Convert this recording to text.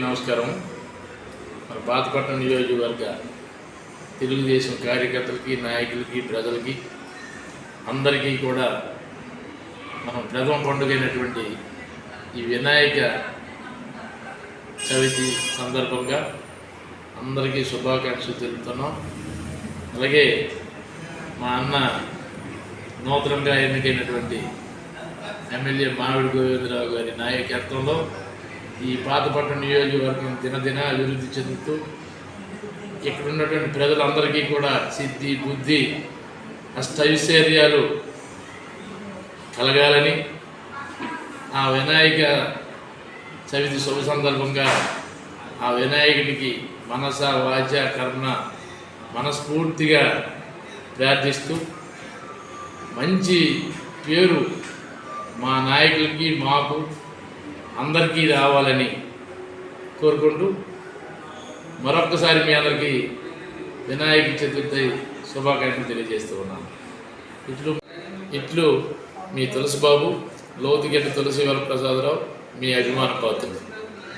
నమస్కారం. మన పాతపట్నం నియోజకవర్గ తెలుగుదేశం కార్యకర్తలకి, నాయకులకి, ప్రజలకి అందరికీ కూడా మనం ప్రథమ పండుగైనటువంటి ఈ వినాయక చవితి సందర్భంగా అందరికీ శుభాకాంక్షలు తెలుపుతున్నాం. అలాగే మా అన్న నూతనంగా ఎన్నికైనటువంటి ఎమ్మెల్యే మామిడి గోవిందరావు గారి నాయకత్వంలో ఈ పాతపట్నం నియోజకవర్గం దినదిన అభివృద్ధి చెందుతూ ఇక్కడ ఉన్నటువంటి ప్రజలందరికీ కూడా సిద్ధి, బుద్ధి, అష్టైశ్వర్యాలు కలగాలని ఆ వినాయక చవితి శుభ సందర్భంగా ఆ వినాయకుడికి మనస, వాచ, కర్మ మనస్ఫూర్తిగా ప్రార్థిస్తూ మంచి పేరు మా నాయకులకి, మాకు అందరికీ రావాలని కోరుకుంటూ మరొక్కసారి మీ అందరికీ వినాయక చతుర్థి శుభాకాంక్షలు తెలియజేస్తూ ఉన్నాను. ఇట్లు మీ తులసిబాబు, లోతుగడ్డ తులసి వరప్రసాదరావు, మీ అభిమాన పాత్రుడు.